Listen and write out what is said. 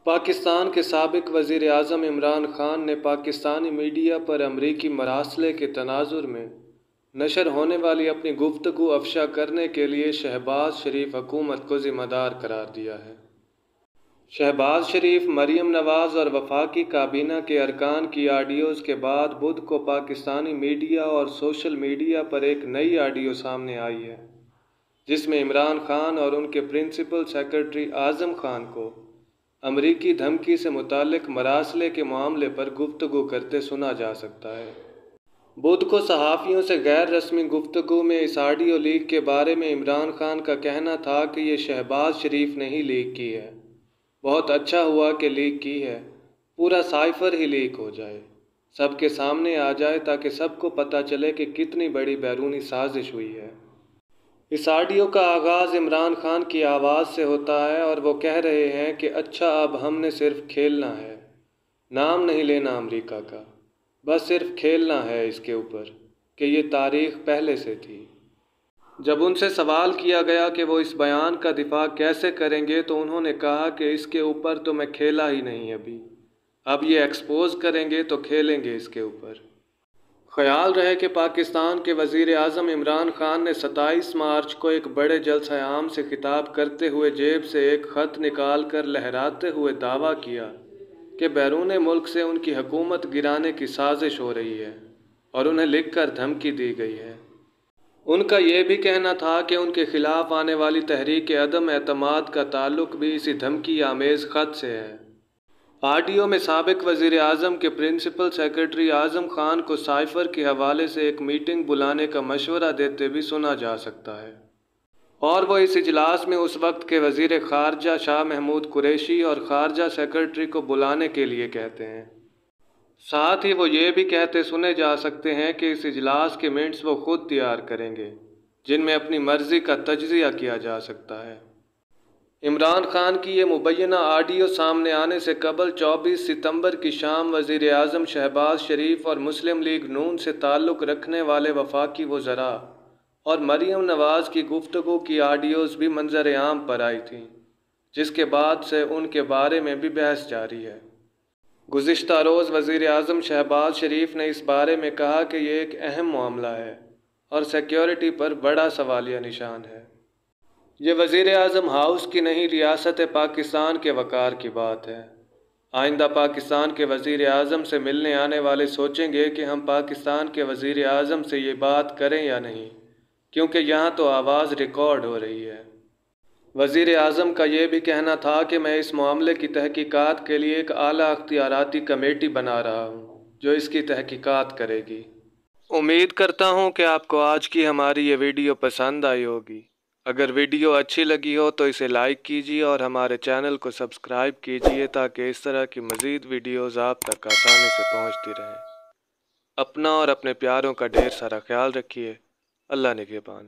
پاکستان کے سابق وزیر اعظم عمران خان نے پاکستانی میڈیا پر امریکی مراسلے کے تناظر میں نشر ہونے والی اپنی گفتگو افشا کرنے کے لیے شہباز شریف حکومت کو ذمہ دار قرار دیا ہے۔ شہباز شریف، مریم نواز اور وفاقی کابینہ کے ارکان کی آڈیوز کے بعد بدھ کو پاکستانی میڈیا اور سوشل میڈیا پر ایک نئی آڈیو سامنے آئی ہے، جس میں عمران خان اور ان کے پرنسپل سیکرٹری اعظم خان کو امریکی دھمکی سے متعلق مراسلے کے معاملے پر گفتگو کرتے سنا جا سکتا ہے۔ بدھ کو صحافیوں سے غیر رسمی گفتگو میں اس آڈیو لیک کے بارے میں عمران خان کا کہنا تھا کہ یہ شہباز شریف نے ہی لیک کی ہے۔ بہت اچھا ہوا کہ لیک کی ہے، پورا سائفر ہی لیک ہو جائے، سب کے سامنے آ جائے تاکہ سب کو پتہ چلے کہ کتنی بڑی بیرونی سازش ہوئی ہے۔ اس آڈیو کا آغاز عمران خان کی آواز سے ہوتا ہے اور وہ کہہ رہے ہیں کہ اچھا اب ہم نے صرف کھیلنا ہے، نام نہیں لینا امریکہ کا، بس صرف کھیلنا ہے اس کے اوپر کہ یہ تاریخ پہلے سے تھی۔ جب ان سے سوال کیا گیا کہ وہ اس بیان کا دفاع کیسے کریں گے تو انہوں نے کہا کہ اس کے اوپر تو میں کھیلا ہی نہیں اب یہ ایکسپوز کریں گے تو کھیلیں گے اس کے اوپر۔ خیال رہے کہ پاکستان کے وزیر اعظم عمران خان نے 27 مارچ کو ایک بڑے جلسہ عام سے خطاب کرتے ہوئے جیب سے ایک خط نکال کر لہراتے ہوئے دعویٰ کیا کہ بیرون ملک سے ان کی حکومت گرانے کی سازش ہو رہی ہے اور انہیں لکھ کر دھمکی دی گئی ہے۔ ان کا یہ بھی کہنا تھا کہ ان کے خلاف آنے والی تحریک عدم اعتماد کا تعلق بھی اسی دھمکی آمیز خط سے ہے۔ آڈیو میں سابق وزیر اعظم کے پرنسپل سیکرٹری اعظم خان کو سائفر کے حوالے سے ایک میٹنگ بلانے کا مشورہ دیتے بھی سنا جا سکتا ہے، اور وہ اس اجلاس میں اس وقت کے وزیر خارجہ شاہ محمود قریشی اور خارجہ سیکرٹری کو بلانے کے لیے کہتے ہیں۔ ساتھ ہی وہ یہ بھی کہتے سنے جا سکتے ہیں کہ اس اجلاس کے منٹس وہ خود تیار کریں گے، جن میں اپنی مرضی کا تجزیہ کیا جا سکتا ہے۔ عمران خان کی یہ مبینہ آڈیو سامنے آنے سے قبل 24 ستمبر کی شام وزیر اعظم شہباز شریف اور مسلم لیگ نون سے تعلق رکھنے والے وفاقی وزراء اور مریم نواز کی گفتگو کی آڈیوز بھی منظر عام پر آئی تھیں، جس کے بعد سے ان کے بارے میں بھی بحث جاری ہے۔ گزشتہ روز وزیر اعظم شہباز شریف نے اس بارے میں کہا کہ یہ ایک اہم معاملہ ہے اور سیکیورٹی پر بڑا سوالیہ نشان ہے۔ یہ وزیر اعظم ہاؤس کی نہیں، ریاست پاکستان کے وقار کی بات ہے۔ آئندہ پاکستان کے وزیر اعظم سے ملنے آنے والے سوچیں گے کہ ہم پاکستان کے وزیر اعظم سے یہ بات کریں یا نہیں، کیونکہ یہاں تو آواز ریکارڈ ہو رہی ہے۔ وزیر اعظم کا یہ بھی کہنا تھا کہ میں اس معاملے کی تحقیقات کے لیے ایک اعلیٰ اختیاراتی کمیٹی بنا رہا ہوں جو اس کی تحقیقات کرے گی۔ امید کرتا ہوں کہ آپ کو آج کی ہماری یہ ویڈیو پسند آئی ہوگی۔ اگر ویڈیو اچھی لگی ہو تو اسے لائک کیجیے اور ہمارے چینل کو سبسکرائب کیجیے تاکہ اس طرح کی مزید ویڈیوز آپ تک آسانی سے پہنچتی رہیں۔ اپنا اور اپنے پیاروں کا ڈھیر سارا خیال رکھیے۔ اللہ نگہبان۔